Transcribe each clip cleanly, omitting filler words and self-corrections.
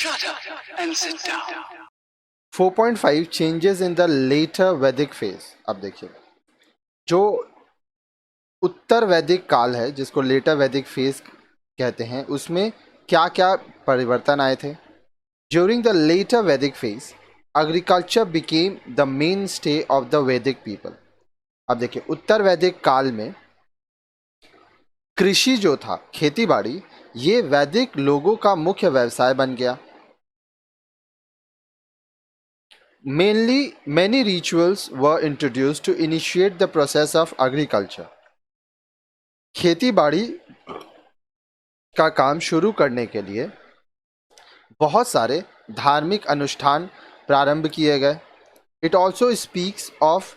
Shut up and sit down. 4.5 changes in the later Vedic phase. अब देखिए, जो उत्तर वैदिक काल है जिसको लेटर वैदिक फेज कहते हैं, उसमें क्या क्या परिवर्तन आए थे। During the later Vedic phase agriculture became the main stay of the Vedic people. अब देखिए, उत्तर वैदिक काल में कृषि जो था, खेती बाड़ी, ये वैदिक लोगों का मुख्य व्यवसाय बन गया। Mainly, many rituals were introduced to initiate the process of agriculture. खेती बाड़ी का काम शुरू करने के लिए बहुत सारे धार्मिक अनुष्ठान प्रारंभ किए गए। It also speaks of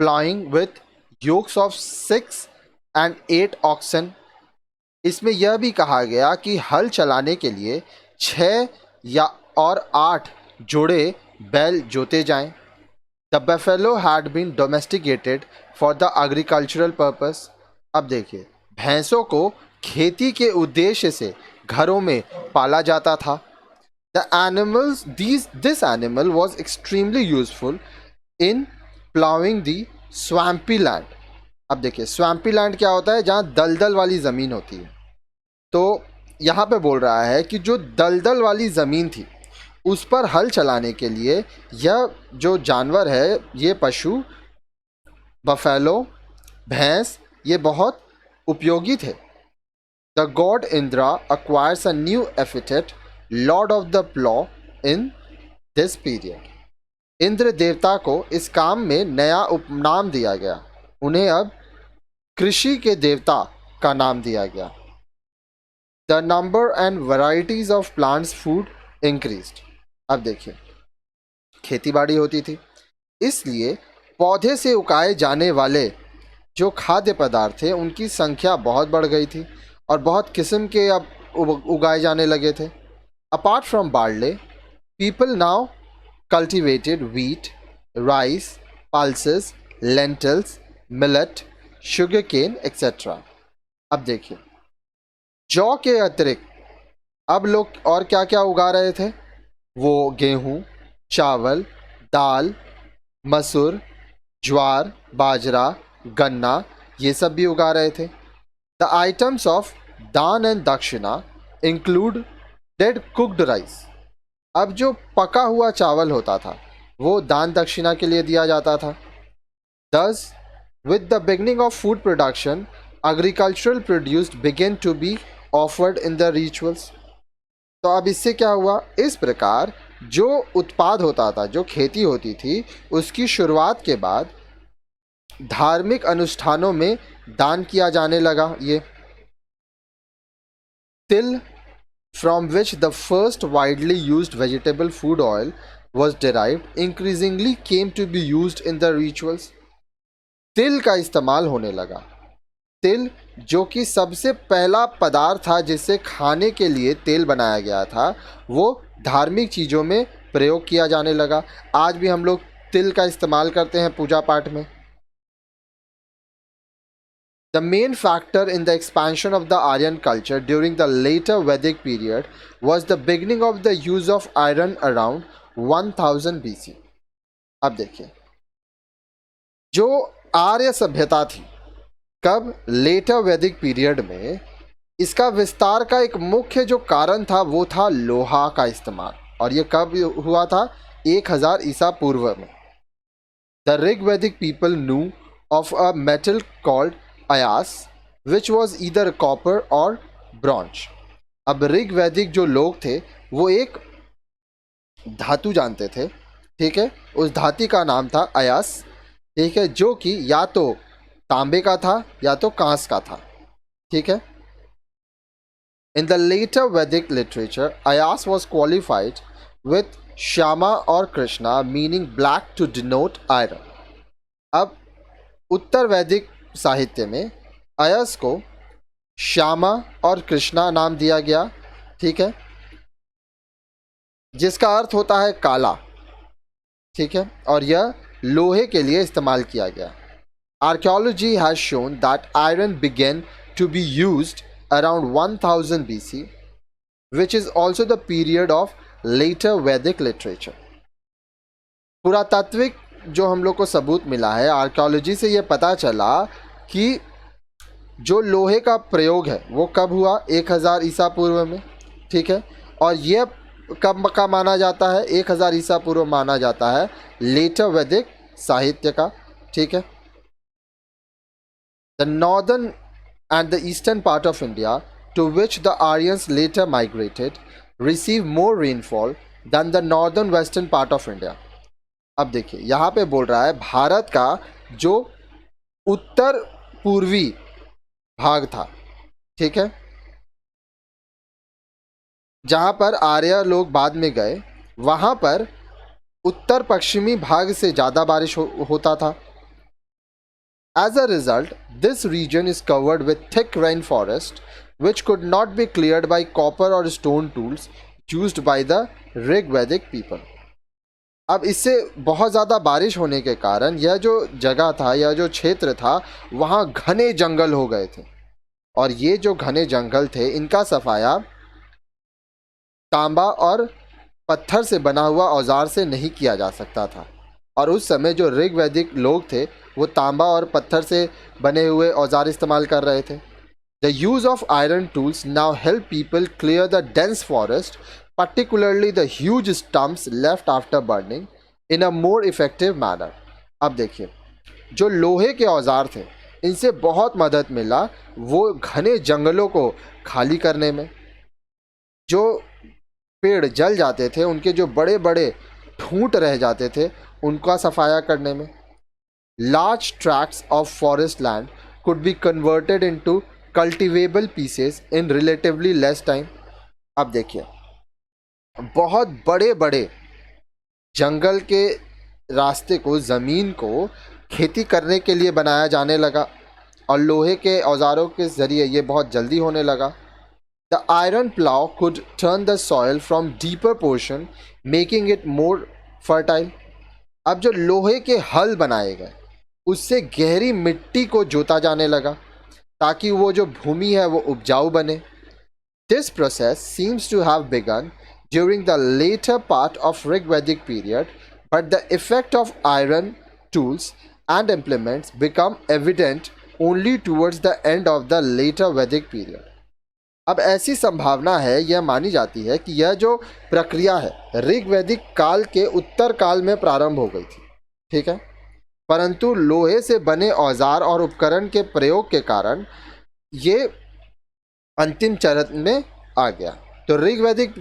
plowing with yokes of 6 and 8 oxen. इसमें यह भी कहा गया कि हल चलाने के लिए 6 या और 8 जोड़े बैल जोते जाएं। The buffalo had been domesticated for the agricultural purpose. अब देखिए, भैंसों को खेती के उद्देश्य से घरों में पाला जाता था। The animals this animal was extremely useful in ploughing the swampy land. अब देखिए, स्वैम्पी लैंड क्या होता है? जहाँ दलदल वाली ज़मीन होती है। तो यहाँ पे बोल रहा है कि जो दलदल वाली ज़मीन थी उस पर हल चलाने के लिए यह जो जानवर है, ये पशु बफेलो, भैंस, ये बहुत उपयोगी थे। The God Indira acquires a new epithet, Lord of the plough, in this period. Indra देवता को इस काम में नया उपनाम दिया गया। उन्हें अब कृषि के देवता का नाम दिया गया। The number and varieties of plants food increased. अब देखिए, खेती बाड़ी होती थी, इसलिए पौधे से उगाए जाने वाले जो खाद्य पदार्थ थे उनकी संख्या बहुत बढ़ गई थी और बहुत किस्म के अब उगाए जाने लगे थे। Apart from barley, people now cultivated wheat, rice, pulses, lentils, millet, sugarcane etcetera. अब देखिए, जौ के अतिरिक्त अब लोग और क्या क्या उगा रहे थे? वो गेहूँ, चावल, दाल, मसूर, ज्वार, बाजरा, गन्ना, ये सब भी उगा रहे थे। द आइटम्स ऑफ दान एंड दक्षिणा इंक्लूड डेड कुक्ड राइस। अब जो पका हुआ चावल होता था वो दान दक्षिणा के लिए दिया जाता था। Thus, with the beginning of food production, agricultural produce began to be offered in the rituals. तो अब इससे क्या हुआ? इस प्रकार जो उत्पाद होता था, जो खेती होती थी, उसकी शुरुआत के बाद धार्मिक अनुष्ठानों में दान किया जाने लगा। ये तिल, from which the first widely used vegetable food oil was derived, increasingly came to be used in the rituals. तिल का इस्तेमाल होने लगा। तिल जो कि सबसे पहला पदार्थ था जिससे खाने के लिए तेल बनाया गया था, वो धार्मिक चीज़ों में प्रयोग किया जाने लगा। आज भी हम लोग तिल का इस्तेमाल करते हैं पूजा पाठ में। The main factor in the expansion of the Aryan culture during the later Vedic period was the beginning of the use of iron around 1000 BC. अब देखिए, जो आर्य सभ्यता थी, कब? लेटर वैदिक पीरियड में। इसका विस्तार का एक मुख्य जो कारण था वो था लोहा का इस्तेमाल। और ये कब हुआ था? 1000 ईसा पूर्व में। द ऋग वैदिक people new of a metal called Ayaz, which was either copper और ब्रॉन्ज। अब ऋग वैदिक जो लोग थे वो एक धातु जानते थे, ठीक है? उस धातु का नाम था अयास, ठीक है, जो कि या तो तांबे का था या तो कांस का था, ठीक है। In the later Vedic literature, ayas was qualified with shyama और krishna, meaning black to denote iron. अब उत्तर वैदिक साहित्य में अयस को श्यामा और कृष्णा नाम दिया गया, ठीक है, जिसका अर्थ होता है काला, ठीक है, और यह लोहे के लिए इस्तेमाल किया गया। Archaeology has shown that iron began to be used around 1000 BC, which is also the period of later Vedic literature. पुरातात्विक जो हम लोग को सबूत मिला है, आर्कियोलॉजी से ये पता चला कि जो लोहे का प्रयोग है वो कब हुआ, 1000 ईसा पूर्व में, ठीक है। और ये कब का माना जाता है, 1000 ईसा पूर्व माना जाता है लेटर वैदिक साहित्य का, ठीक है। The northern and the eastern part of India to which the Aryans later migrated receive more rainfall than the northern western part of India. अब देखिए यहाँ पे बोल रहा है भारत का जो उत्तर पूर्वी भाग था, ठीक है, जहाँ पर आर्य लोग बाद में गए, वहाँ पर उत्तर पश्चिमी भाग से ज़्यादा बारिश होता था। As a result, this region is covered with thick rain forest, which could not be cleared by copper or stone tools used by the Rigvedic people. अब इससे बहुत ज़्यादा बारिश होने के कारण यह जो जगह था, यह जो क्षेत्र था, वहाँ घने जंगल हो गए थे। और ये जो घने जंगल थे, इनका सफाया तांबा और पत्थर से बना हुआ औजार से नहीं किया जा सकता था। और उस समय जो ऋग्वैदिक लोग थे वो तांबा और पत्थर से बने हुए औजार इस्तेमाल कर रहे थे। The use of iron tools now help people clear the dense forest, particularly the huge stumps left after burning, in a more effective manner. अब देखिए जो लोहे के औजार थे इनसे बहुत मदद मिला वो घने जंगलों को खाली करने में। जो पेड़ जल जाते थे, उनके जो बड़े बड़े ठूंठ रह जाते थे, उनका सफाया करने में। Large tracts of forest land could be converted into cultivable pieces in relatively less time. अब देखिए बहुत बड़े बड़े जंगल के रास्ते को, ज़मीन को खेती करने के लिए बनाया जाने लगा और लोहे के औजारों के ज़रिए ये बहुत जल्दी होने लगा। The iron plough could turn the soil from deeper portion making it more fertile. अब जो लोहे के हल बनाए गए उससे गहरी मिट्टी को जोता जाने लगा ताकि वो जो भूमि है वो उपजाऊ बने। This process seems to have begun during the later part of Rigvedic period, but the effect of iron tools and implements become evident only towards the end of the later Vedic period. अब ऐसी संभावना है, यह मानी जाती है कि यह जो प्रक्रिया है ऋग्वैदिक काल के उत्तर काल में प्रारंभ हो गई थी, ठीक है, परंतु लोहे से बने औजार और उपकरण के प्रयोग के कारण ये अंतिम चरण में आ गया। तो ऋग्वैदिक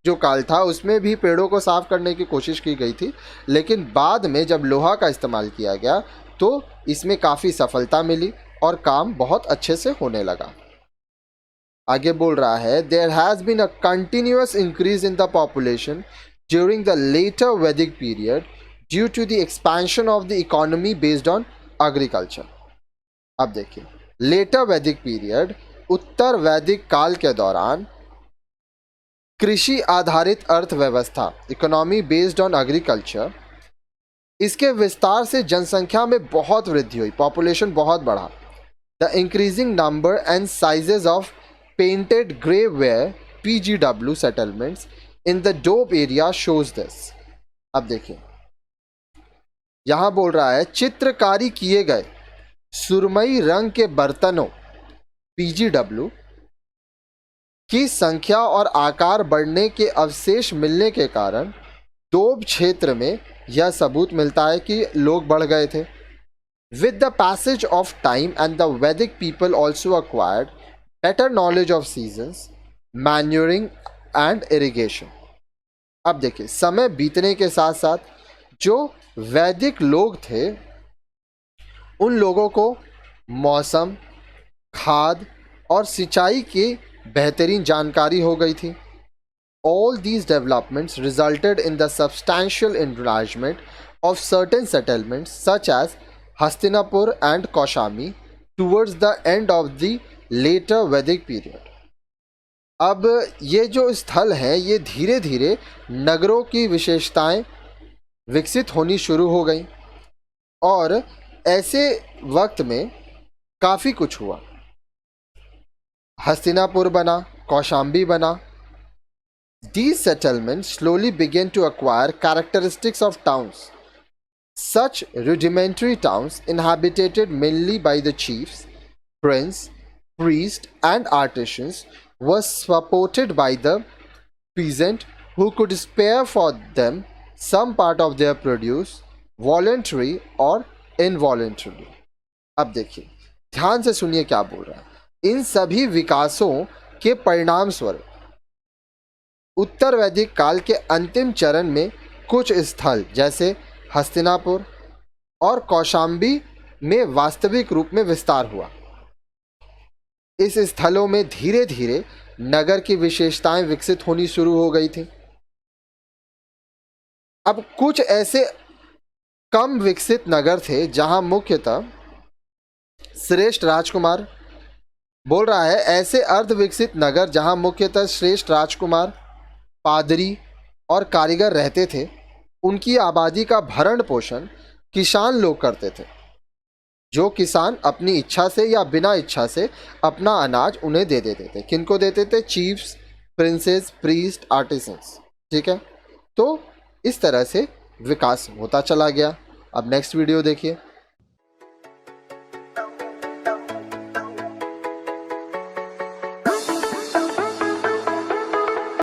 जो काल था उसमें भी पेड़ों को साफ करने की कोशिश की गई थी, लेकिन बाद में जब लोहा का इस्तेमाल किया गया तो इसमें काफ़ी सफलता मिली और काम बहुत अच्छे से होने लगा। आगे बोल रहा है there has been a continuous increase in the population during the later Vedic period due to the expansion of the economy based on agriculture. अब देखिए लेटर वैदिक पीरियड, उत्तर वैदिक काल के दौरान कृषि आधारित अर्थव्यवस्था, इकोनॉमी बेस्ड ऑन एग्रीकल्चर, इसके विस्तार से जनसंख्या में बहुत वृद्धि हुई, पॉपुलेशन बहुत बढ़ा। The increasing number and sizes of painted grey ware PGW settlements in the Doab area shows this. अब देखिए यहाँ बोल रहा है चित्रकारी किए गए सुरमई रंग के बर्तनों PGW की संख्या और आकार बढ़ने के अवशेष मिलने के कारण डोब क्षेत्र में यह सबूत मिलता है कि लोग बढ़ गए थे। With the passage of time and the Vedic people also acquired better knowledge of seasons, manuring and irrigation. अब देखिए समय बीतने के साथ साथ जो वैदिक लोग थे उन लोगों को मौसम, खाद और सिंचाई की बेहतरीन जानकारी हो गई थी। All these developments resulted in the substantial enlargement of certain settlements such as Hastinapur and Kaushami towards the end of the later Vedic period. अब ये जो स्थल हैं ये धीरे धीरे नगरों की विशेषताएं विकसित होनी शुरू हो गई और ऐसे वक्त में काफ़ी कुछ हुआ। हस्तिनापुर बना, कौशाम्बी बना, These settlements slowly began to acquire characteristics of towns. Such rudimentary towns, inhabited mainly by the chiefs, prince, priest, and artisans, were supported by the peasant who could spare for them some part of their produce, voluntary or involuntarily. अब देखिए, ध्यान से सुनिए क्या बोल रहा है। इन सभी विकासों के परिणाम स्वरूप उत्तर वैदिक काल के अंतिम चरण में कुछ स्थल जैसे हस्तिनापुर और कौशाम्बी में वास्तविक रूप में विस्तार हुआ। इस स्थलों में धीरे धीरे नगर की विशेषताएं विकसित होनी शुरू हो गई थी। अब कुछ ऐसे कम विकसित नगर थे जहां मुख्यतः श्रेष्ठ राजकुमार, बोल रहा है ऐसे अर्ध विकसित नगर जहां मुख्यतः श्रेष्ठ राजकुमार, पादरी और कारीगर रहते थे। उनकी आबादी का भरण पोषण किसान लोग करते थे, जो किसान अपनी इच्छा से या बिना इच्छा से अपना अनाज उन्हें दे देते थे। किनको देते थे? Chiefs, princess, priest, artisans. ठीक है, तो इस तरह से विकास होता चला गया। अब नेक्स्ट वीडियो देखिए।